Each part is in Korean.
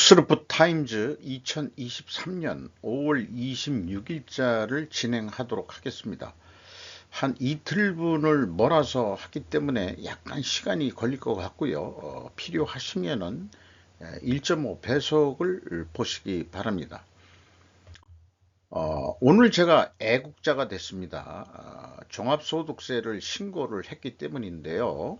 뉴스루프 타임즈 2023년 5월 26일자를 진행하도록 하겠습니다. 한 이틀분을 몰아서 하기 때문에 약간 시간이 걸릴 것 같고요. 필요하시면은 1.5 배속을 보시기 바랍니다. 오늘 제가 애국자가 됐습니다. 종합소득세를 신고를 했기 때문인데요.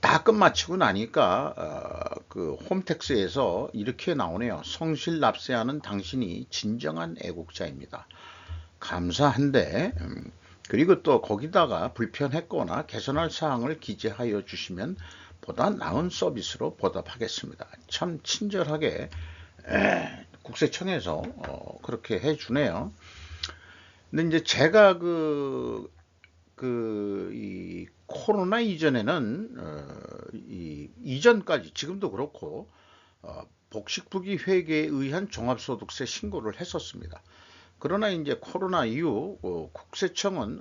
다 끝마치고 나니까 그 홈택스에서 이렇게 나오네요. 성실 납세하는 당신이 진정한 애국자입니다. 감사한데 그리고 또 거기다가 불편했거나 개선할 사항을 기재하여 주시면 보다 나은 서비스로 보답하겠습니다. 참 친절하게 국세청에서 그렇게 해주네요. 근데 이제 제가 이 코로나 이전에는 이전까지 지금도 그렇고 복식부기 회계에 의한 종합소득세 신고를 했었습니다. 그러나 이제 코로나 이후 국세청은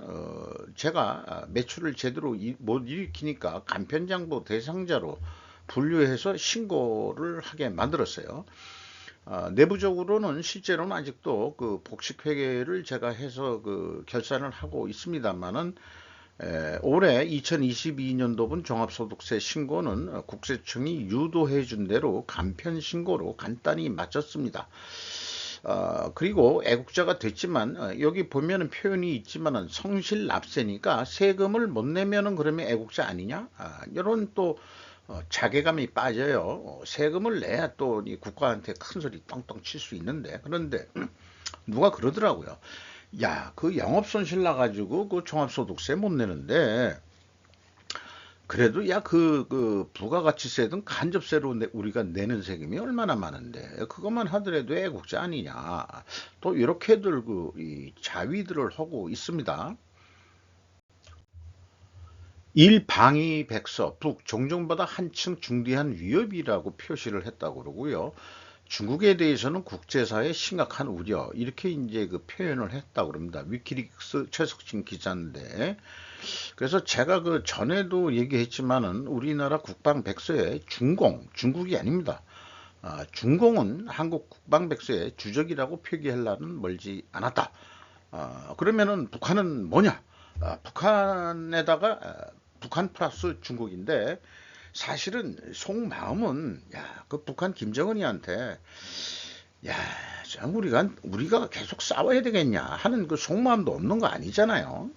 제가 매출을 제대로 못 일으키니까 간편장부 대상자로 분류해서 신고를 하게 만들었어요. 내부적으로는 실제로는 아직도 그 복식회계를 제가 해서 그 결산을 하고 있습니다만은 올해 2022년도분 종합소득세 신고는 국세청이 유도해 준 대로 간편 신고로 간단히 마쳤습니다. 그리고 애국자가 됐지만 여기 보면은 표현이 있지만은 성실 납세니까 세금을 못 내면은 그러면 애국자 아니냐? 이런 또 자괴감이 빠져요. 세금을 내야 또 이 국가한테 큰 소리 똥똥 칠 수 있는데, 그런데 누가 그러더라고요. 야, 그 영업손실 나가지고 그 종합소득세 못 내는데, 그래도 야, 그 부가가치세든 간접세로 우리가 내는 세금이 얼마나 많은데, 그것만 하더라도 애국자 아니냐. 또 이렇게들 이 자위들을 하고 있습니다. 일방위백서, 북 종전보다 한층 중대한 위협이라고 표시를 했다고 그러고요. 중국에 대해서는 국제사회의 심각한 우려, 이렇게 이제 그 표현을 했다고 그럽니다. 위키리크스 최석진 기자인데, 그래서 제가 그 전에도 얘기했지만은 우리나라 국방백서에 중국이 아닙니다. 중공은 한국 국방백서의 주적이라고 표기하려는 멀지 않았다. 그러면은 북한은 뭐냐? 북한에다가 북한 플러스 중국인데, 사실은 속마음은 야, 그 북한 김정은이한테 야, 참 우리가 계속 싸워야 되겠냐 하는 그 속마음도 없는 거 아니잖아요.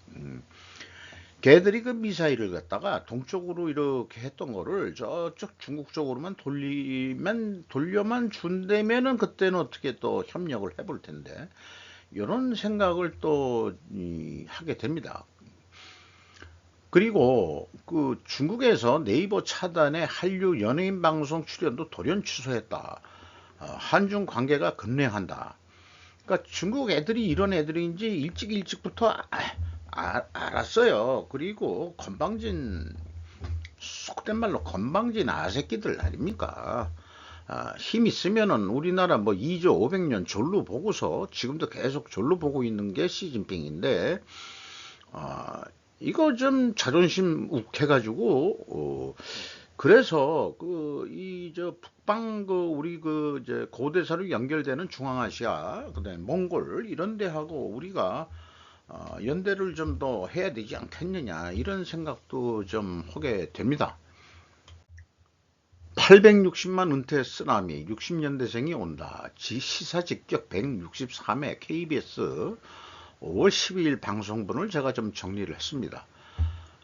걔들이 그 미사일을 갖다가 동쪽으로 이렇게 했던 거를 저쪽 중국 쪽으로만 돌려만 준다면은 그때는 어떻게 또 협력을 해볼 텐데, 이런 생각을 또 하게 됩니다. 그리고 그 중국에서 네이버 차단에 한류 연예인 방송 출연도 돌연 취소했다. 한중 관계가 급냉한다. 그러니까 중국 애들이 이런 애들인지 일찍부터 알았어요. 그리고 속된 말로 건방진 아새끼들 아닙니까? 힘 있으면은 우리나라 뭐 2조 500년 졸로 보고서 지금도 계속 졸로 보고 있는 게 시진핑인데, 이거 좀 자존심 욱해가지고, 그래서 북방 우리 이제 고대사로 연결되는 중앙아시아, 그다음에 몽골 이런 데하고 우리가 연대를 좀 더 해야 되지 않겠느냐, 이런 생각도 좀 하게 됩니다. 860만 은퇴 쓰나미 60년대생이 온다. 시사 직격 163회 KBS 5월 12일 방송분을 제가 좀 정리를 했습니다.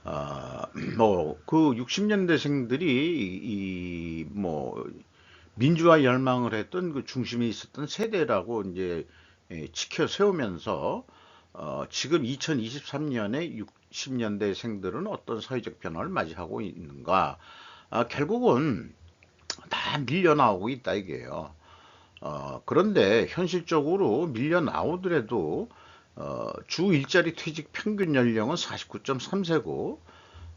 그 60년대생들이 민주화 열망을 했던 그 중심에 있었던 세대라고 이제 지켜 세우면서 지금 2023년에 60년대생들은 어떤 사회적 변화를 맞이하고 있는가? 결국은 다 밀려 나오고 있다 이게요. 그런데 현실적으로 밀려 나오더라도 주 일자리 퇴직 평균 연령은 49.3세고,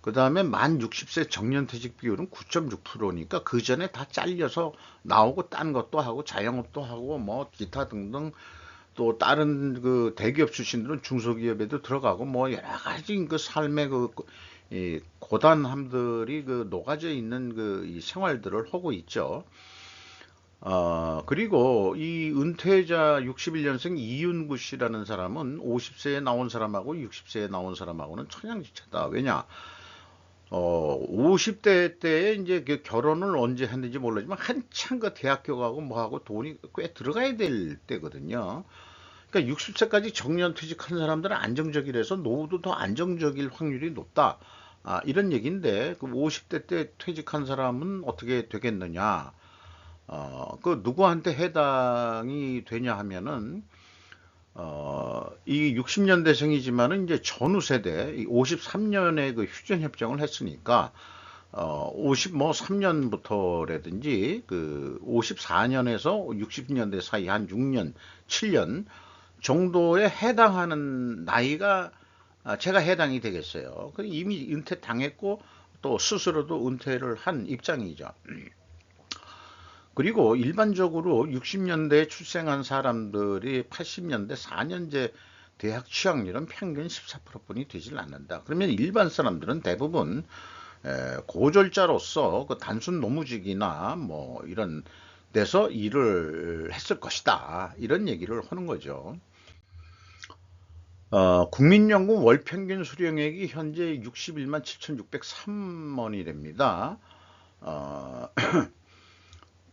그 다음에 만 60세 정년퇴직 비율은 9.6%니까 그 전에 다 잘려서 나오고 딴 것도 하고 자영업도 하고 뭐 기타 등등, 또 다른 그 대기업 출신들은 중소기업에도 들어가고 뭐 여러 가지 그 삶의 그 이 고단함들이 그 녹아져 있는 그 이 생활들을 하고 있죠. 그리고 이 은퇴자 61년생 이윤구 씨라는 사람은 50세에 나온 사람하고 60세에 나온 사람하고는 천양지차다. 왜냐? 50대 때에 이제 그 결혼을 언제 했는지 모르지만 한창 그 대학교 가고 뭐하고 돈이 꽤 들어가야 될 때거든요. 그러니까 60세까지 정년퇴직한 사람들은 안정적이라서 노후도 더 안정적일 확률이 높다. 이런 얘기인데 그 50대 때 퇴직한 사람은 어떻게 되겠느냐? 그 누구한테 해당이 되냐 하면은 이 60년대생이지만은 이제 전후 세대 53년에 그 휴전 협정을 했으니까 50 뭐 3년부터라든지 그 54년에서 60년대 사이 한 6년, 7년 정도에 해당하는 나이가 제가 해당이 되겠어요. 이미 은퇴 당했고 또 스스로도 은퇴를 한 입장이죠. 그리고 일반적으로 60년대에 출생한 사람들이 80년대 4년제 대학 취학률은 평균 14%뿐이 되질 않는다. 그러면 일반 사람들은 대부분 고졸자로서 그 단순 노무직이나 뭐 이런 데서 일을 했을 것이다. 이런 얘기를 하는 거죠. 국민연금 월평균 수령액이 현재 61만 7,603원이 됩니다. 어,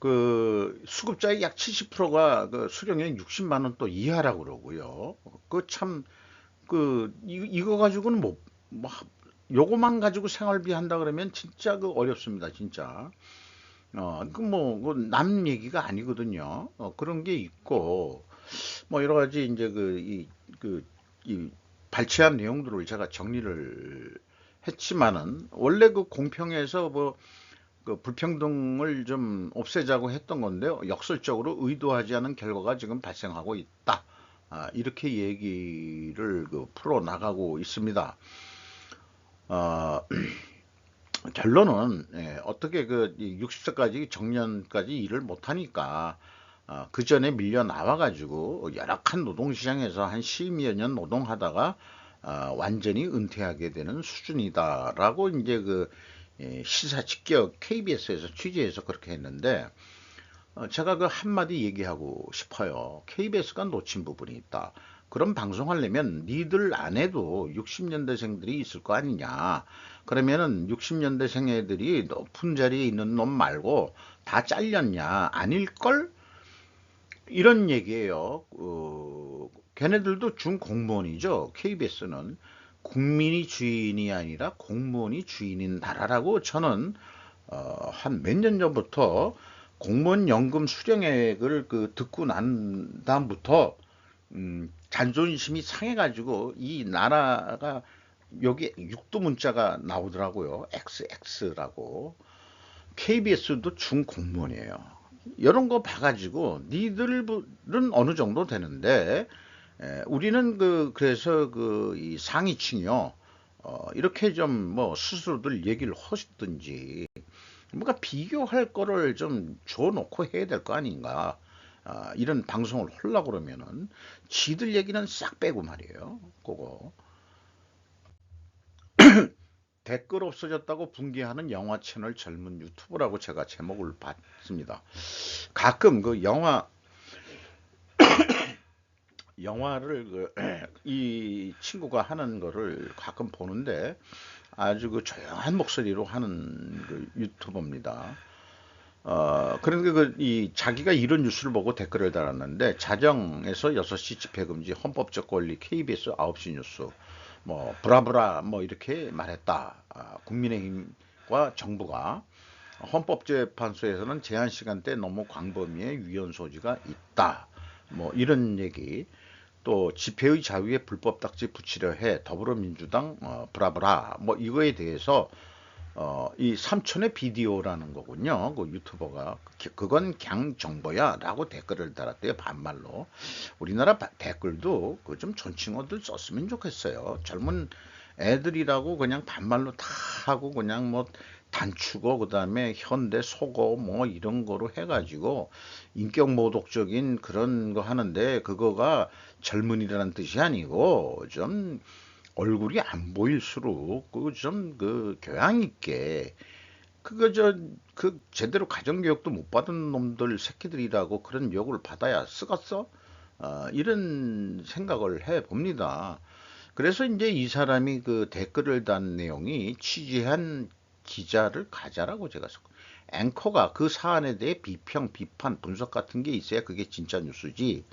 그 수급자의 약 70%가 그 수령액 60만 원 또 이하라고 그러고요. 그 참 이거 가지고는 뭐 요거만 가지고 생활비 한다 그러면 진짜 그 어렵습니다, 진짜. 남 얘기가 아니거든요. 그런 게 있고 뭐 여러 가지 이제 이 발췌한 내용들을 제가 정리를 했지만은 원래 그 공평에서 뭐 그 불평등을 좀 없애자고 했던 건데요. 역설적으로 의도하지 않은 결과가 지금 발생하고 있다. 이렇게 얘기를 그 풀어 나가고 있습니다. 어, 결론은 어떻게 그 60세까지 정년까지 일을 못하니까 그 전에 밀려 나와가지고 열악한 노동시장에서 한 10여 년 노동하다가 완전히 은퇴하게 되는 수준이다라고 이제 그 시사 직격 KBS에서 취재해서 그렇게 했는데 제가 그 한마디 얘기하고 싶어요. KBS가 놓친 부분이 있다. 그럼 방송하려면 니들 안에도 60년대생들이 있을 거 아니냐. 그러면은 60년대생 애들이 높은 자리에 있는 놈 말고 다 잘렸냐. 아닐걸? 이런 얘기예요. 걔네들도 준공무원이죠. KBS는 국민이 주인이 아니라 공무원이 주인인다라고 저는 한 몇 년 전부터 공무원 연금 수령액을 그 듣고 난 다음부터 자존심이 상해가지고 이 나라가 여기 육두 문자가 나오더라고요. XX라고. KBS도 준공무원이에요. 이런 거 봐가지고 니들은 어느 정도 되는데 우리는 그래서 그 이 상위층이요. 이렇게 좀 뭐 스스로들 얘기를 하시든지 뭔가 비교할 거를 좀 줘놓고 해야 될 거 아닌가. 이런 방송을 하려고 그러면은 지들 얘기는 싹 빼고 말이에요. 그거. 댓글 없어졌다고 붕괴하는 영화 채널 젊은 유튜버라고 제가 제목을 봤습니다. 가끔 그 영화를 이 친구가 하는 거를 가끔 보는데 아주 그 조용한 목소리로 하는 그 유튜버입니다. 그러니까 이 자기가 이런 뉴스를 보고 댓글을 달았는데 자정에서 6시 집회금지 헌법적 권리 KBS 9시 뉴스 뭐 브라브라 뭐 이렇게 말했다. 국민의힘과 정부가 헌법재판소에서는 제한 시간대 너무 광범위의 위헌 소지가 있다. 뭐 이런 얘기. 또 집회의 자유에 불법 딱지 붙이려 해 더불어민주당 브라브라 뭐 이거에 대해서 이 삼촌의 비디오라는 거군요. 그 유튜버가 그건 그냥 정보야라고 댓글을 달았대요. 반말로. 우리나라 댓글도 그 좀 존칭어들 썼으면 좋겠어요. 젊은 애들이라고 그냥 반말로 다 하고 그냥 뭐 단축어 그다음에 현대 속어 뭐 이런 거로 해가지고 인격 모독적인 그런 거 하는데 그거가 젊은이라는 뜻이 아니고 좀 얼굴이 안 보일수록 그 좀 그 교양 있게 그거 그 제대로 가정교육도 못 받은 놈들 새끼들이라고 그런 욕을 받아야 쓰겠어? 이런 생각을 해 봅니다. 그래서 이제 이 사람이 그 댓글을 단 내용이 취재한 기자를 가자라고 제가 썼고, 앵커가 그 사안에 대해 비평, 비판, 분석 같은 게 있어야 그게 진짜 뉴스지.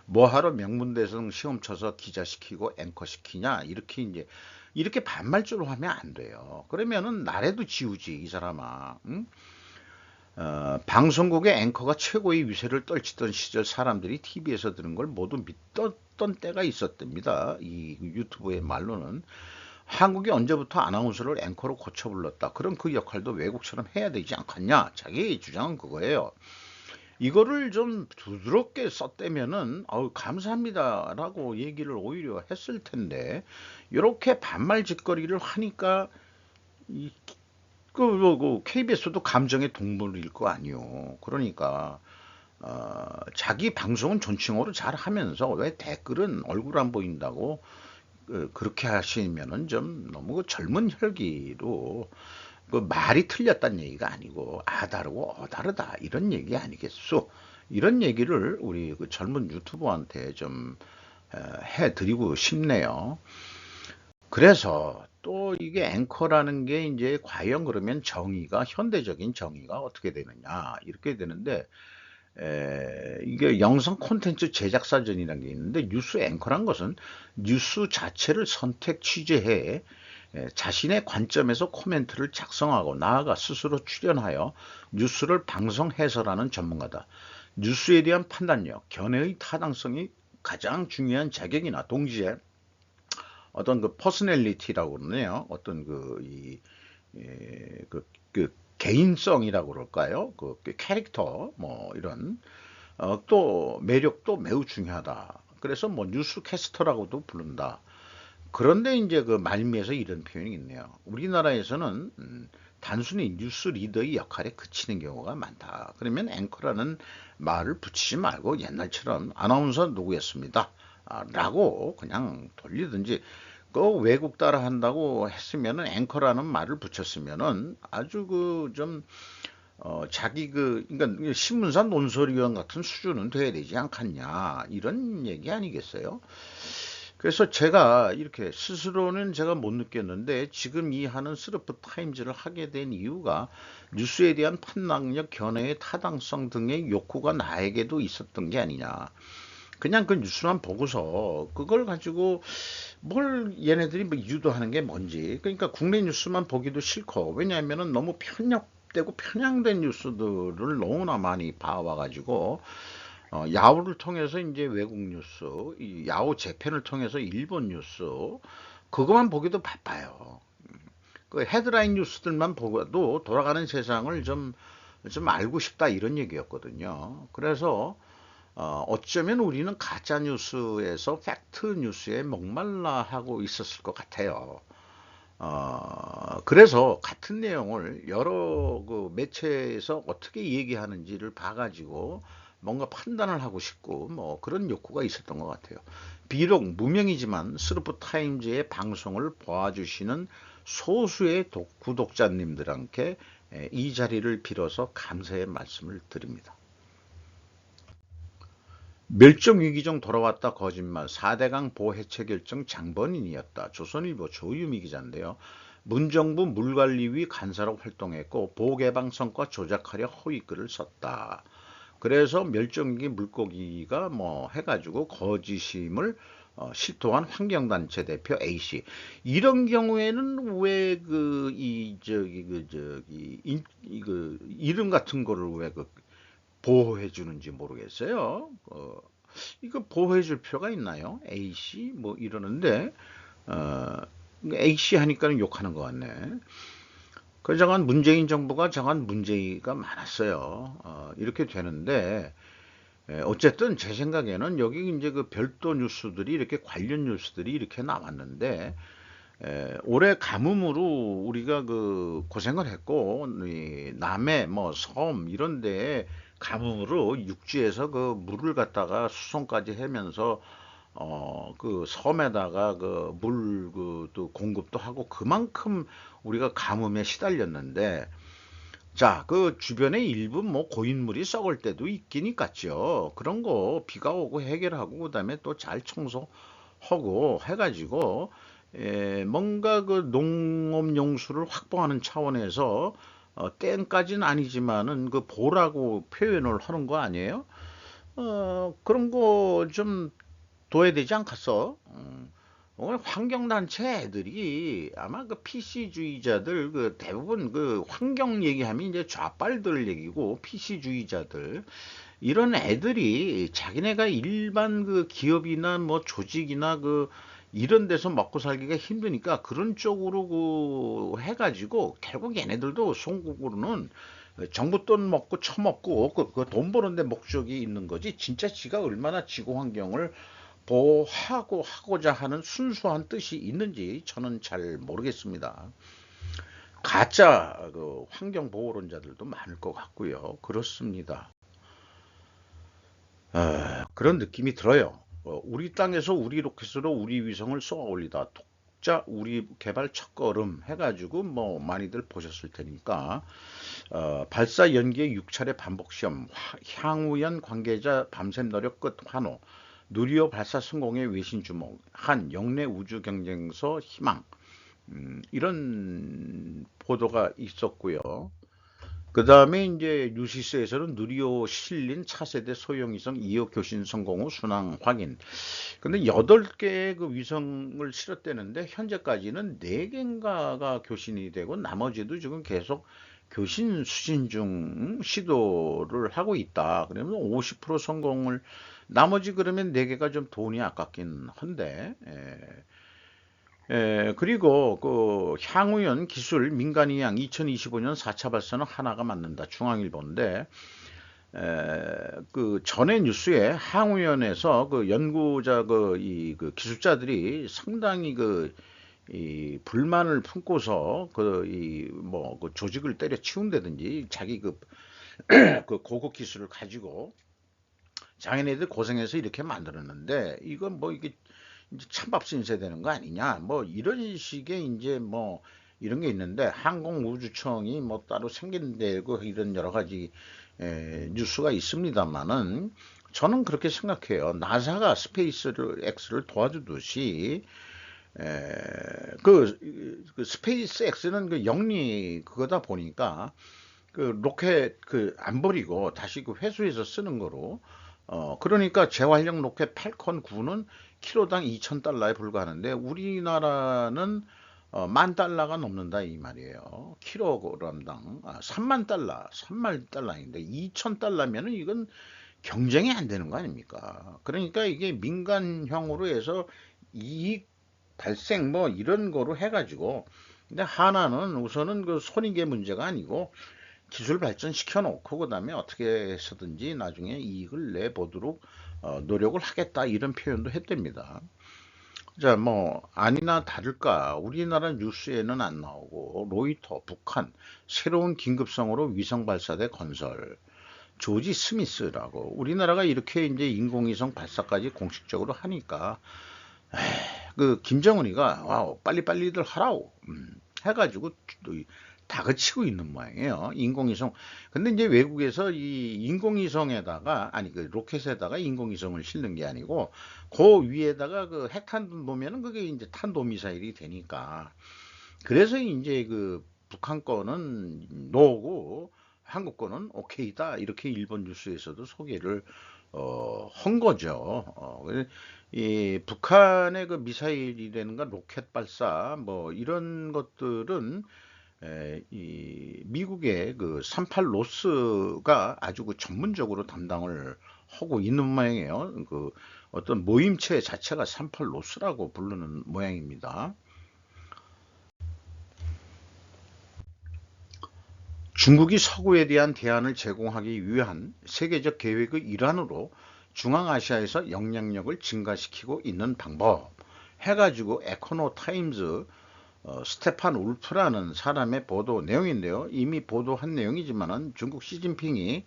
뭐하러 명문대성 시험 쳐서 기자 시키고 앵커 시키냐, 이렇게 이제 이렇게 반말조로 하면 안 돼요. 그러면은 나래도 지우지 이 사람아. 응? 방송국의 앵커가 최고의 위세를 떨치던 시절 사람들이 TV에서 들은 걸 모두 믿었던 때가 있었답니다. 이 유튜브의 말로는 한국이 언제부터 아나운서를 앵커로 고쳐 불렀다. 그럼 그 역할도 외국처럼 해야 되지 않겠냐? 자기 주장은 그거예요. 이거를 좀 부드럽게 썼다면은 감사합니다라고 얘기를 오히려 했을 텐데 이렇게 반말 짓거리를 하니까 이, KBS도 감정의 동물일 거 아니요. 그러니까 자기 방송은 존칭어로 잘 하면서 왜 댓글은 얼굴 안 보인다고 그렇게 하시면은 좀 너무 그 젊은 혈기로 그 말이 틀렸다는 얘기가 아니고 다르고 다르다 이런 얘기 아니겠소? 이런 얘기를 우리 그 젊은 유튜버한테 좀 해드리고 싶네요. 그래서 또 이게 앵커라는 게 이제 과연 그러면 정의가 현대적인 정의가 어떻게 되느냐 이렇게 되는데 이게 영상 콘텐츠 제작사전이라는 게 있는데 뉴스 앵커란 것은 뉴스 자체를 선택 취재해 자신의 관점에서 코멘트를 작성하고 나아가 스스로 출연하여 뉴스를 방송 해설하는 전문가다. 뉴스에 대한 판단력, 견해의 타당성이 가장 중요한 자격이나 동시에 어떤 그 퍼스널리티라고 그러네요. 어떤 그 개인성이라고 그럴까요? 그 캐릭터 뭐 이런 또 매력도 매우 중요하다. 그래서 뭐 뉴스캐스터라고도 부른다. 그런데 이제 그 말미에서 이런 표현이 있네요. 우리나라에서는 단순히 뉴스 리더의 역할에 그치는 경우가 많다. 그러면 앵커라는 말을 붙이지 말고 옛날처럼 아나운서 누구였습니다. 라고 그냥 돌리든지 그 외국 따라 한다고 했으면은 앵커라는 말을 붙였으면은 아주 그 좀 자기 그러니까 신문사 논설위원 같은 수준은 돼야 되지 않겠냐 이런 얘기 아니겠어요? 그래서 제가 이렇게 스스로는 제가 못 느꼈는데 지금 이 하는 스르프 타임즈를 하게 된 이유가 뉴스에 대한 판단력, 견해의 타당성 등의 욕구가 나에게도 있었던 게 아니냐. 그냥 그 뉴스만 보고서 그걸 가지고 뭘 얘네들이 뭐 유도하는 게 뭔지. 그러니까 국내 뉴스만 보기도 싫고 왜냐하면은 너무 편협되고 편향된 뉴스들을 너무나 많이 봐와가지고 야후를 통해서 이제 외국 뉴스, 이 야후 재팬을 통해서 일본 뉴스, 그것만 보기도 바빠요. 그 헤드라인 뉴스들만 보고도 돌아가는 세상을 좀 알고 싶다 이런 얘기였거든요. 그래서 어쩌면 우리는 가짜 뉴스에서 팩트 뉴스에 목말라 하고 있었을 것 같아요. 그래서 같은 내용을 여러 그 매체에서 어떻게 얘기하는지를 봐가지고 뭔가 판단을 하고 싶고 뭐 그런 욕구가 있었던 것 같아요. 비록 무명이지만 스루프 타임즈의 방송을 봐주시는 소수의 구독자님들께 이 자리를 빌어서 감사의 말씀을 드립니다. 멸종위기 중 돌아왔다 거짓말 4대강 보해체 결정 장본인이었다. 조선일보 조유미 기자인데요. 문정부 물관리위 간사로 활동했고 보호개방성과 조작하려 허위글을 썼다. 그래서 멸종위기 물고기가 뭐 해가지고 거짓임을 실토한 환경단체 대표 A씨 이런 경우에는 왜 그 이 저기 그 저기 그 이름 같은 거를 왜 그 보호해 주는지 모르겠어요. 이거 보호해 줄 필요가 있나요? A씨 뭐 이러는데 어, A씨 하니까는 욕하는 것 같네. 그 정한 문재인 정부가 정한 문제가 많았어요. 이렇게 되는데 어쨌든 제 생각에는 여기 이제 그 별도 뉴스들이 이렇게 관련 뉴스들이 이렇게 나왔는데 올해 가뭄으로 우리가 그 고생을 했고 이 남해 뭐 섬 이런 데에 가뭄으로 육지에서 그 물을 갖다가 수송까지 하면서 그 섬에다가 그 물 또 공급도 하고 그만큼 우리가 가뭄에 시달렸는데, 자, 그 주변에 일부 뭐 고인물이 썩을 때도 있긴 있겠죠. 그런 거 비가 오고 해결하고 그다음에 또 잘 청소하고 해가지고 뭔가 그 농업 용수를 확보하는 차원에서 땡까지는 아니지만은 그 보라고 표현을 하는 거 아니에요? 그런 거 좀 둬야 되지 않겠어? 오늘 환경단체 애들이 아마 그 PC주의자들 그 대부분 그 환경 얘기하면 이제 좌빨들 얘기고 PC주의자들 이런 애들이 자기네가 일반 그 기업이나 뭐 조직이나 그 이런 데서 먹고 살기가 힘드니까 그런 쪽으로 그 해가지고 결국 얘네들도 송국으로는 정부 돈 먹고 처먹고 그돈 버는데 목적이 있는 거지 진짜 지가 얼마나 지구 환경을 보호하고 하고자 하는 순수한 뜻이 있는지 저는 잘 모르겠습니다. 가짜 그 환경 보호론자들도 많을 것 같고요. 그렇습니다. 그런 느낌이 들어요. 우리 땅에서 우리 로켓으로 우리 위성을 쏘아 올리다 독자 우리 개발 첫걸음 해가지고 뭐 많이들 보셨을 테니까 발사 연기의 6차례 반복 시험, 향후연 관계자 밤샘 노력 끝 환호, 누리호 발사 성공의 외신 주목, 한 영내 우주 경쟁서 희망, 이런 보도가 있었고요. 그 다음에 이제 뉴시스에서는 누리호 실린 차세대 소형위성 2호 교신 성공 후 순항 확인. 근데 8개의 그 위성을 실었대는데 현재까지는 4개인가가 교신이 되고 나머지도 지금 계속 교신 수신 중 시도를 하고 있다. 그러면 50% 성공을 나머지 그러면 4개가 좀 돈이 아깝긴 한데 그리고 그 향후연 기술 민간이양 2025년 4차 발사는 하나가 맞는다. 중앙일보인데 그 전에 뉴스에 항우연에서 그 연구자 그 기술자들이 상당히 이 불만을 품고서 그 조직을 때려치운다든지 자기 그 고급 기술을 가지고 자기네들 고생해서 이렇게 만들었는데 이건 뭐 이게 이제 찬밥 신세 되는 거 아니냐 뭐 이런 식의 이제 뭐 이런 게 있는데 항공우주청이 뭐 따로 생긴다고 이런 여러 가지 뉴스가 있습니다만은 저는 그렇게 생각해요. 나사가 스페이스를 X를 도와주듯이 에, 그 스페이스 X는 그 영리 그거다 보니까 그 로켓 그 안 버리고 다시 그 회수해서 쓰는 거로 그러니까 재활용 로켓 팔콘 9는 키로당 2,000달러에 불과하는데 우리나라는 10,000달러가 넘는다 이 말이에요. 킬로그램당 3만 달러, 3만 달러인데 2,000달러면은 이건 경쟁이 안 되는 거 아닙니까? 그러니까 이게 민간형으로 해서 이익 발생 뭐 이런 거로 해가지고 근데 하나는 우선은 그 손익의 문제가 아니고 기술 발전시켜 놓고 그다음에 어떻게 해서든지 나중에 이익을 내보도록 노력을 하겠다 이런 표현도 했답니다. 자, 뭐 아니나 다를까 우리나라 뉴스에는 안 나오고 로이터, 북한 새로운 긴급성으로 위성 발사대 건설 조지 스미스라고 우리나라가 이렇게 이제 인공위성 발사까지 공식적으로 하니까 그 김정은이가 와우 빨리빨리들 하라고 해가지고 다그치고 있는 모양이에요. 인공위성. 근데 이제 외국에서 이 인공위성에다가 아니 그 로켓에다가 인공위성을 실는 게 아니고 그 위에다가 그 핵탄두 놓으면은 그게 이제 탄도미사일이 되니까 그래서 이제 그 북한 거는 노고 한국 거는 오케이다 이렇게 일본 뉴스에서도 소개를 한 거죠. 이 북한의 그 미사일이라든가 로켓 발사 뭐 이런 것들은 이 미국의 그 38 로스가 아주 그 전문적으로 담당을 하고 있는 모양이에요. 그 어떤 모임체 자체가 38 로스라고 부르는 모양입니다. 중국이 서구에 대한 대안을 제공하기 위한 세계적 계획의 일환으로 중앙아시아에서 영향력을 증가시키고 있는 방법 해가지고 에코노 타임즈 스테판 울프라는 사람의 보도 내용인데요. 이미 보도한 내용이지만은 중국 시진핑이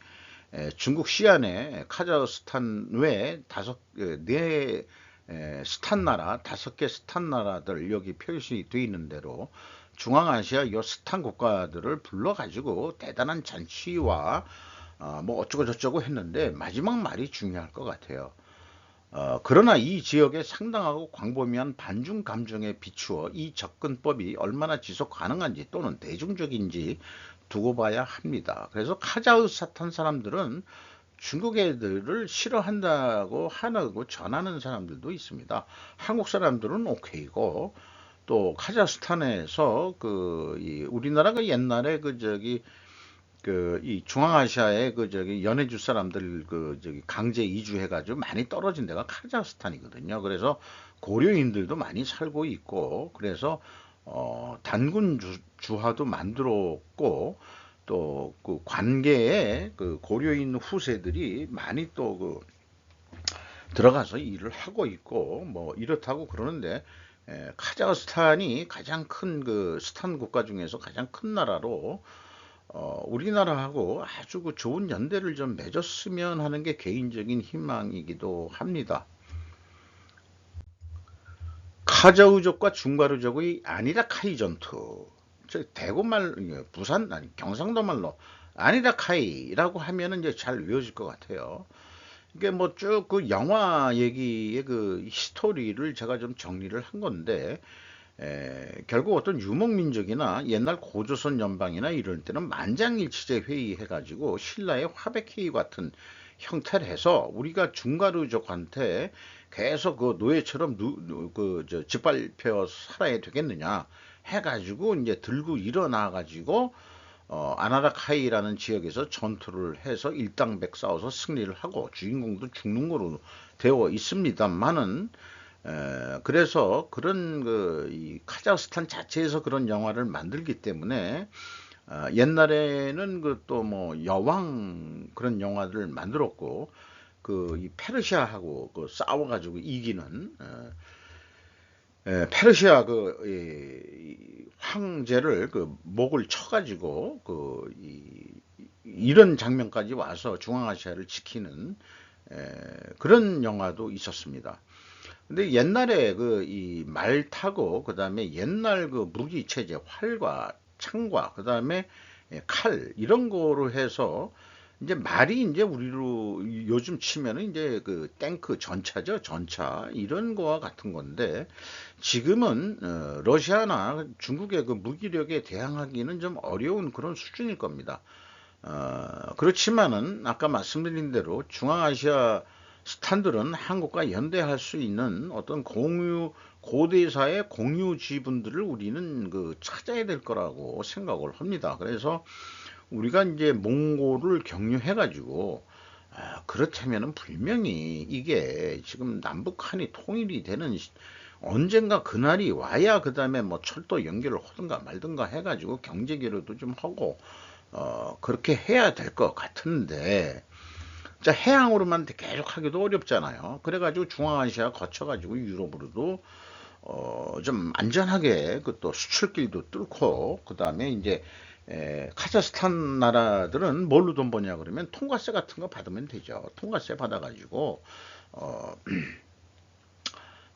중국 시안에 카자흐스탄 외 네 스탄 나라, 5개 스탄 나라들 여기 표시되어 있는 대로 중앙아시아 요 스탄 국가들을 불러가지고 대단한 잔치와 뭐 어쩌고 저쩌고 했는데 마지막 말이 중요할 것 같아요. 그러나 이 지역의 상당하고 광범위한 반중 감정에 비추어 이 접근법이 얼마나 지속 가능한지 또는 대중적인지 두고 봐야 합니다. 그래서 카자흐스탄 사람들은 중국 애들을 싫어한다고 하고 전하는 사람들도 있습니다. 한국 사람들은 오케이고 또 카자흐스탄에서 우리나라가 옛날에 이 중앙아시아의 연해주 사람들 강제 이주해가지고 많이 떨어진 데가 카자흐스탄이거든요. 그래서 고려인들도 많이 살고 있고 그래서 단군 주화도 만들었고 또 그 관계에 그 고려인 후세들이 많이 또 들어가서 일을 하고 있고 뭐 이렇다고 그러는데 카자흐스탄이 가장 큰 그 스탄 국가 중에서 가장 큰 나라로 우리나라하고 아주 그 좋은 연대를 좀 맺었으면 하는 게 개인적인 희망이기도 합니다. 카자흐족과 중가르족의 아니라카이 전투. 대구말, 부산, 아니, 경상도 말로 아니라카이라고 하면은 이제 잘 외워질 것 같아요. 이게 뭐 쭉 그 영화 얘기의 그 히스토리를 제가 좀 정리를 한 건데, 결국 어떤 유목민족이나 옛날 고조선 연방이나 이럴 때는 만장일치제 회의 해가지고 신라의 화백회의 같은 형태를 해서 우리가 중가르족한테 계속 그 노예처럼 짓밟혀 살아야 되겠느냐 해가지고 이제 들고 일어나 가지고 아나라카이라는 지역에서 전투를 해서 일당백 싸워서 승리를 하고 주인공도 죽는 거로 되어 있습니다만은 그래서 그런 이 카자흐스탄 자체에서 그런 영화를 만들기 때문에 옛날에는 그 또 뭐 여왕 그런 영화를 만들었고 이 페르시아하고 싸워가지고 이기는 페르시아 황제를 목을 쳐가지고 이런 장면까지 와서 중앙아시아를 지키는 그런 영화도 있었습니다. 근데 옛날에 이 말 타고 그다음에 옛날 무기 체제 활과 창과 그다음에 칼 이런 거로 해서 이제 말이 이제 우리로 요즘 치면은 이제 탱크 전차죠, 전차 이런 거와 같은 건데 지금은 러시아나 중국의 무기력에 대항하기는 좀 어려운 그런 수준일 겁니다. 그렇지만은 아까 말씀드린 대로 중앙아시아 스탄들은 한국과 연대할 수 있는 어떤 고대사의 공유 지분들을 우리는 찾아야 될 거라고 생각을 합니다. 그래서 우리가 이제 몽골을 경유해가지고 그렇다면은 분명히 이게 지금 남북한이 통일이 되는 언젠가 그날이 와야 그 다음에 뭐 철도 연결을 하든가 말든가 해가지고 경제 교류도 좀 하고 그렇게 해야 될 것 같은데 자 해양으로만 계속 하기도 어렵잖아요. 그래가지고 중앙아시아 거쳐가지고 유럽으로도 좀 안전하게 또 수출길도 뚫고 그 다음에 이제 카자흐스탄 나라들은 뭘로 돈 버냐 그러면 통과세 같은 거 받으면 되죠. 통과세 받아가지고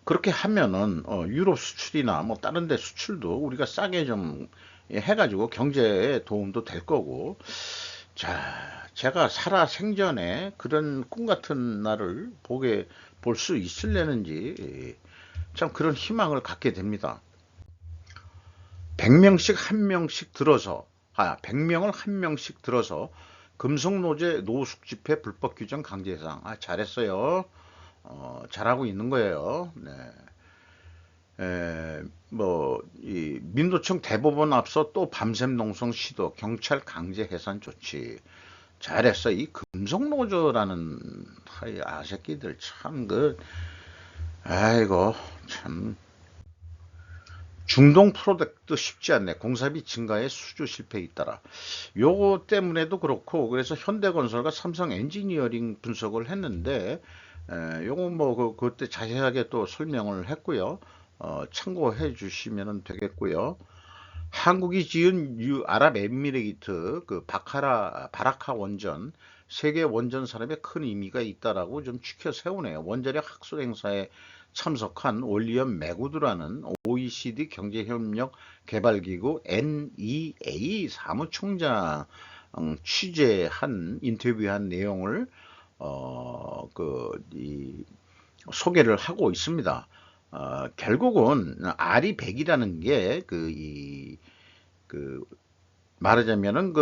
그렇게 하면은 유럽 수출이나 뭐 다른 데 수출도 우리가 싸게 좀 해가지고 경제에 도움도 될 거고 자 제가 살아 생전에 그런 꿈 같은 날을 볼 수 있을려는지 참 그런 희망을 갖게 됩니다. 100명씩 한 명씩 들어서 100명을 한 명씩 들어서 금속노제 노숙 집회 불법 규정 강제 해상. 잘했어요. 잘하고 있는 거예요. 네. 이 민노총 대법원 앞서 또 밤샘 농성 시도 경찰 강제 해산 조치. 잘했어. 이 금속노조라는 아새끼들 참 아이고 참 중동 프로젝트 쉽지 않네. 공사비 증가에 수주 실패에 잇따라. 요거 때문에도 그렇고 그래서 현대건설과 삼성 엔지니어링 분석을 했는데 요거 뭐 그때 자세하게 또 설명을 했고요. 참고해 주시면 되겠고요. 한국이 지은 아랍에미레이트 바라카 원전 세계 원전 산업에 큰 의미가 있다라고 좀 추켜 세우네요. 원자력 학술 행사에 참석한 올리언 매구드라는 OECD 경제협력 개발기구 NEA 사무총장 취재한 인터뷰한 내용을 소개를 하고 있습니다. 결국은 R이 100이라는 게 말하자면은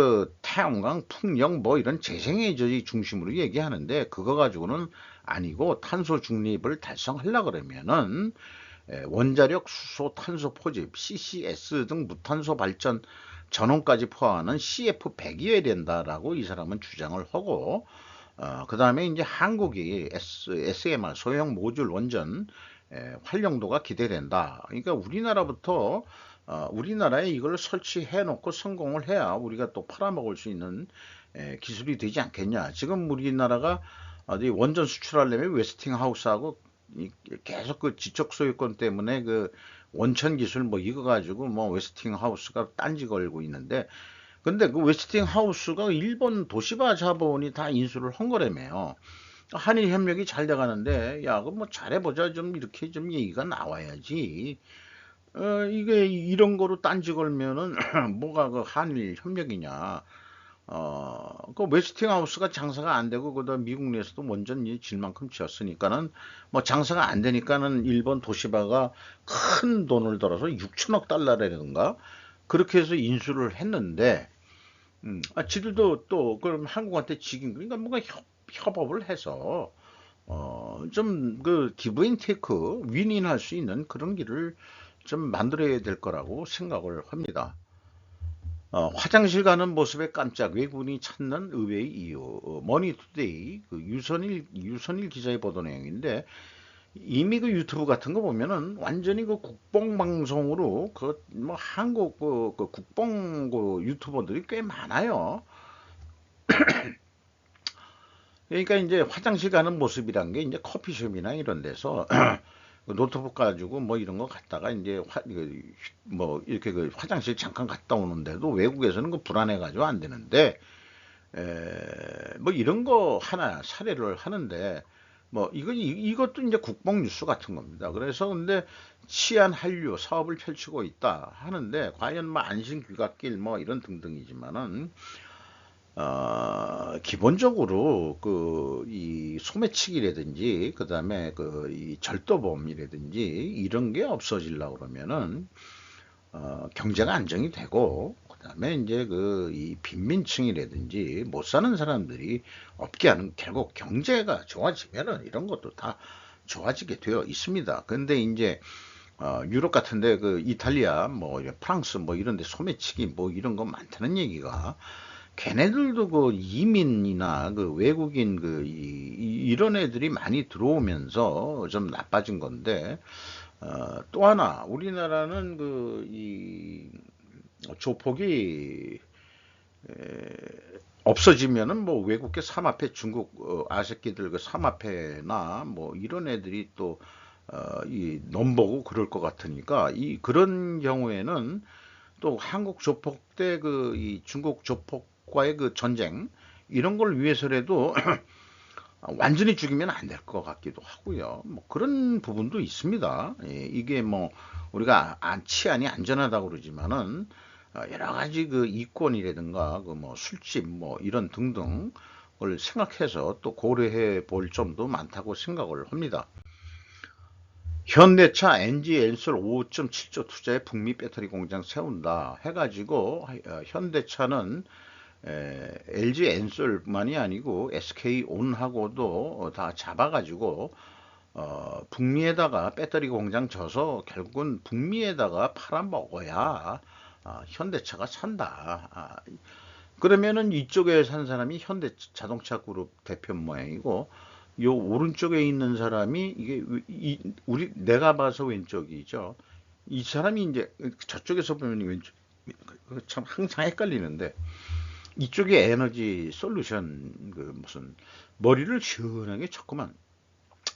태양광, 풍력 뭐 이런 재생에너지 중심으로 얘기하는데 그거 가지고는 아니고 탄소 중립을 달성하려고 그러면은 원자력, 수소, 탄소 포집, CCS 등 무탄소 발전 전원까지 포함하는 CF100이어야 된다라고 이 사람은 주장을 하고 그 다음에 이제 한국이 SMR 소형 모듈 원전 활용도가 기대된다. 그러니까 우리나라에 이걸 설치해 놓고 성공을 해야 우리가 또 팔아먹을 수 있는 기술이 되지 않겠냐. 지금 우리나라가 어디 원전 수출하려면 웨스팅하우스하고 계속 그 지적 소유권 때문에 그 원천 기술 뭐 이거 가지고 뭐 웨스팅하우스가 딴지 걸고 있는데 근데 그 웨스팅하우스가 일본 도시바 자본이 다 인수를 한 거라며요. 한일 협력이 잘 돼가는데 야 그 뭐 잘해보자 좀 이렇게 좀 얘기가 나와야지. 이게 이런 거로 딴지 걸면은 뭐가 그 한일 협력이냐. 그 웨스팅하우스가 장사가 안 되고 그다 미국 내에서도 원전이 질 만큼 지었으니까는 뭐 장사가 안 되니까는 일본 도시바가 큰 돈을 들어서 6천억 달러라든가 그렇게 해서 인수를 했는데 지들도 또 그럼 한국한테 지긴 그러니까 뭔가 협업을 해서 좀 그 기브 앤 테이크 윈윈할 수 있는 그런 길을 좀 만들어야 될 거라고 생각을 합니다. 화장실 가는 모습에 깜짝 외국인이 찾는 의외의 이유. 머니투데이 그 유선일 기자의 보도 내용인데 이미 그 유튜브 같은 거 보면은 완전히 그 국뽕 방송으로 그 뭐 한국 그 국뽕 그 유튜버들이 꽤 많아요. 그러니까 이제 화장실 가는 모습이란 게 이제 커피숍이나 이런 데서 그 노트북 가지고 뭐 이런 거 갖다가 이제 뭐 이렇게 그 화장실 잠깐 갔다 오는데도 외국에서는 그 불안해가지고 안 되는데 뭐 이런 거 하나 사례를 하는데 뭐 이것도 이제 국뽕 뉴스 같은 겁니다. 그래서 근데 치안 한류 사업을 펼치고 있다 하는데 과연 뭐 안심 귀갓길 뭐 이런 등등이지만은 기본적으로 이 소매치기라든지 그다음에 이 절도범이라든지 이런 게 없어지려고 그러면은 경제가 안정이 되고 그다음에 이제 이 빈민층이라든지 못 사는 사람들이 없게 하는 결국 경제가 좋아지면은 이런 것도 다 좋아지게 되어 있습니다. 근데 이제 유럽 같은데 그 이탈리아 뭐 프랑스 뭐 이런데 소매치기 뭐 이런 거 많다는 얘기가 걔네들도 그 이민이나 그 외국인 이런 애들이 많이 들어오면서 좀 나빠진 건데 또 하나 우리나라는 이 조폭이 없어지면은 뭐 외국계 삼합회 중국 아새끼들 그 삼합회나 뭐 이런 애들이 또 이 넘보고 그럴 것 같으니까 그런 경우에는 또 한국 조폭 때 이 중국 조폭과의 그 전쟁 이런 걸 위해서라도 완전히 죽이면 안 될 것 같기도 하고요. 뭐 그런 부분도 있습니다. 이게 뭐 우리가 치안이 안전하다고 그러지만은 여러 가지 그 이권이라든가 그 뭐 술집 뭐 이런 등등을 생각해서 또 고려해 볼 점도 많다고 생각을 합니다. 현대차 NG 엔솔 5.7조 투자에 북미 배터리 공장 세운다 해가지고 현대차는 LG 엔솔만이 아니고 SK온하고도 다 잡아가지고 북미에다가 배터리 공장 져서 결국은 북미에다가 팔아먹어야 현대차가 산다. 그러면은 이쪽에 산 사람이 현대 자동차 그룹 대표 모양이고 요 오른쪽에 있는 사람이 이게 우리 내가 봐서 왼쪽이죠. 이 사람이 이제 저쪽에서 보면 왼쪽 참 항상 헷갈리는데 이쪽에 에너지 솔루션 무슨 머리를 시원하게 쳤구만.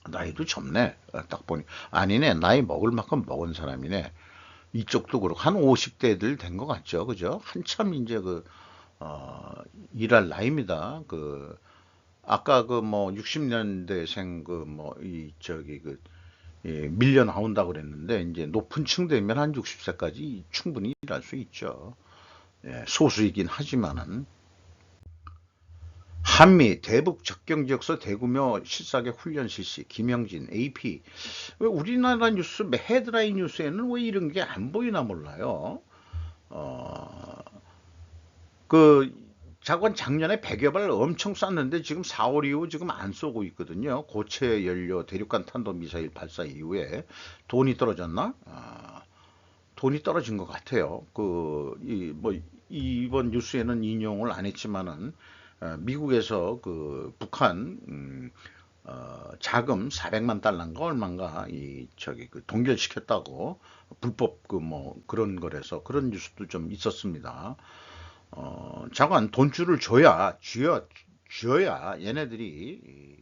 나이도 젊네. 딱 보니 아니네. 나이 먹을 만큼 먹은 사람이네. 이쪽도 그렇고 한 50대들 된 것 같죠. 그죠? 한참 이제 일할 나이입니다. 아까 뭐 60년대생 이 밀려 나온다고 그랬는데 이제 높은 층 되면 한 60세까지 충분히 일할 수 있죠. 소수이긴 하지만은 한미 대북 접경지역서 대규모 실사격 훈련 실시 김영진 AP. 왜 우리나라 뉴스 헤드라인 뉴스에는 왜 이런 게 안 보이나 몰라요. 어, 그 자관 작년에 100여 발 엄청 쐈는데 지금 4월 이후 지금 안 쏘고 있거든요. 고체 연료 대륙간 탄도 미사일 발사 이후에 돈이 떨어졌나? 돈이 떨어진 것 같아요. 이번 뉴스에는 인용을 안 했지만은 미국에서 그 북한 자금 400만 달러인가 얼마인가 동결시켰다고 불법 그런 거래서 그런 뉴스도 좀 있었습니다. 자관 돈줄을 쥐어야 얘네들이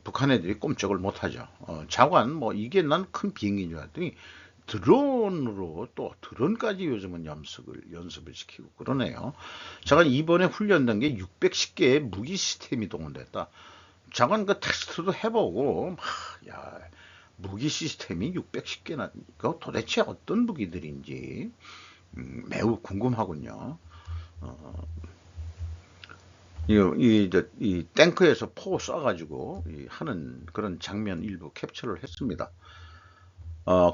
북한 애들이 꼼짝을 못하죠. 자관 이게 난 큰 비행기인 줄 알았더니 드론으로 또 드론까지 요즘은 연습을 시키고 그러네요. 자관 이번에 훈련된 게 610개의 무기 시스템이 동원됐다. 자관 그 테스트도 해보고 야, 무기 시스템이 610개나 도대체 어떤 무기들인지 매우 궁금하군요. 이 탱크에서 포 쏴가지고 하는 그런 장면 일부 캡처를 했습니다.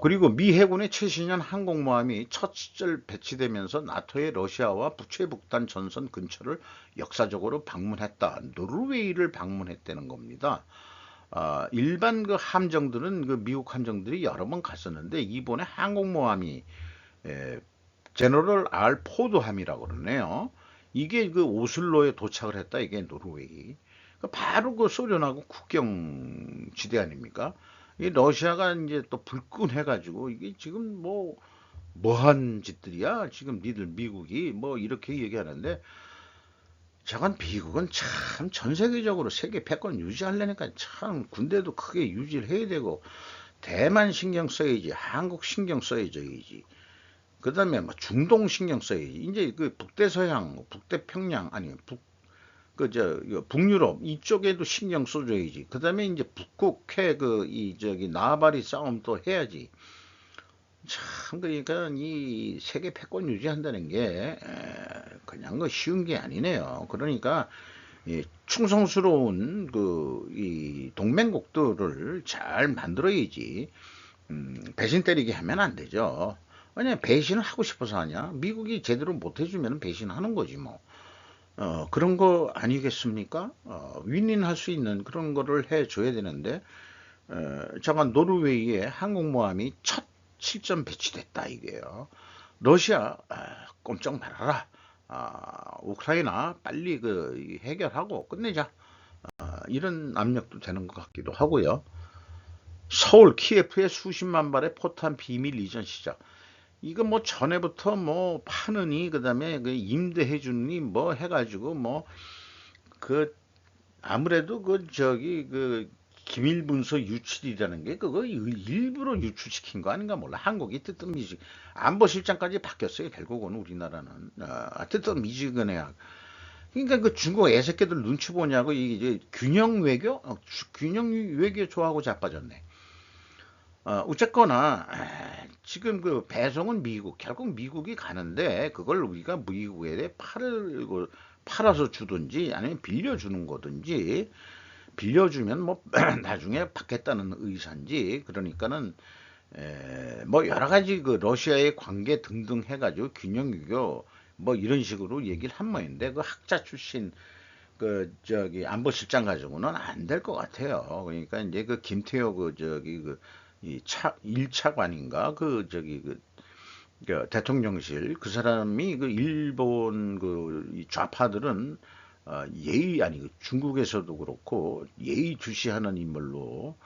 그리고 미 해군의 최신형 항공모함이 첫 시절 배치되면서 나토의 러시아와 북최북단 전선 근처를 역사적으로 방문했다. 노르웨이를 방문했다는 겁니다. 일반 그 함정들은 그 미국 함정들이 여러 번 갔었는데 이번에 항공모함이 제너럴 R 포드함이라고 그러네요. 이게 그 오슬로에 도착을 했다. 이게 노르웨이. 바로 그 소련하고 국경 지대 아닙니까? 이 러시아가 이제 또 불끈해가지고 이게 지금 뭐한 짓들이야? 지금 니들 미국이 이렇게 얘기하는데 저건 미국은 참 전 세계적으로 세계 패권 유지하려니까 참 군대도 크게 유지를 해야 되고 대만 신경 써야지, 한국 신경 써야지. 그 다음에 중동 신경 써야지. 이제 그 북대서양, 북대평양 아니 북유럽 이쪽에도 신경 써줘야지. 그 다음에 이제 북극해 나바리 싸움 또 해야지. 참 그러니까 이 세계 패권 유지한다는 게 그냥 쉬운 게 아니네요. 그러니까 이 충성스러운 이 동맹국들을 잘 만들어야지. 배신 때리게 하면 안 되죠. 왜냐 배신을 하고 싶어서 하냐? 미국이 제대로 못 해주면 배신하는 거지 뭐. 그런 거 아니겠습니까? 윈윈할 수 있는 그런 거를 해줘야 되는데, 잠깐 노르웨이에 항공모함이 첫 실전 배치됐다 이게요. 러시아 꼼짝 말아라. 우크라이나 빨리 해결하고 끝내자. 이런 압력도 되는 것 같기도 하고요. 서울 키예프의 수십만 발의 포탄 비밀 이전 시작. 이거 전에부터 파느니 그다음에 임대해 주니 해가지고 아무래도 기밀 문서 유출이라는 게 그거 일부러 유출시킨 거 아닌가 몰라. 한국이 뜨뜻미지 안보실장까지 바뀌었어요. 결국은 우리나라는 뜨뜻미지근해. 그러니까 그 중국 애새끼들 눈치 보냐고 이게 균형 외교 균형 외교 좋아하고 자빠졌네. 어쨌거나 지금 그 배송은 결국 미국이 가는데 그걸 우리가 미국에 팔아서 주든지 아니면 빌려주는 거든지 빌려주면 나중에 받겠다는 의사인지 그러니까는 여러 가지 그 러시아의 관계 등등 해가지고 균형 유교 이런 식으로 얘기를 한 모인데 그 학자 출신 안보실장 가지고는 안 될 것 같아요. 그러니까 이제 그 김태호 이 1차관인가 대통령실 그 사람이 일본 이 좌파들은 중국에서도 그렇고 예의주시하는 인물로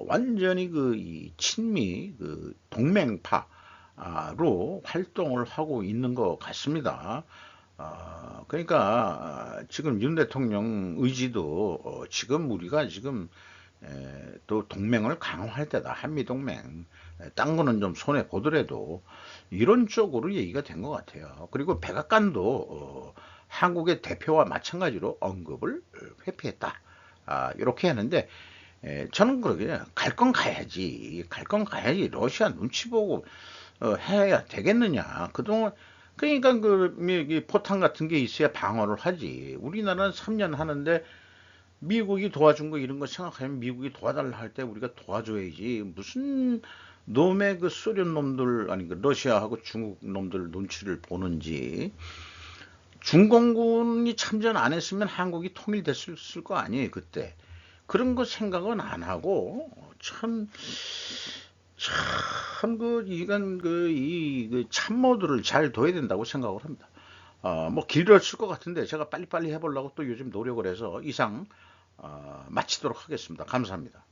완전히 이 친미 동맹파로 활동을 하고 있는 것 같습니다. 그러니까 지금 윤 대통령 의지도 지금 우리가 지금 또 동맹을 강화할 때다. 한미동맹. 딴 거는 좀 손해 보더라도 이런 쪽으로 얘기가 된 것 같아요. 그리고 백악관도 한국의 대표와 마찬가지로 언급을 회피했다. 이렇게 하는데 저는 그러게 갈 건 가야지. 갈 건 가야지. 러시아 눈치 보고 해야 되겠느냐. 그동안 그러니까 이 포탄 같은 게 있어야 방어를 하지. 우리나라는 3년 하는데 미국이 도와준 거 이런 거 생각하면 미국이 도와달라 할 때 우리가 도와줘야지. 무슨 놈의 그 소련 놈들 아니 그 러시아하고 중국 놈들 눈치를 보는지. 중공군이 참전 안 했으면 한국이 통일됐을 거 아니에요 그때. 그런 거 생각은 안 하고 참 그 이건 그 참모들을 잘 둬야 된다고 생각을 합니다. 뭐 길었을 것 같은데 제가 빨리빨리 해보려고 또 요즘 노력을 해서 이상 마치도록 하겠습니다. 감사합니다.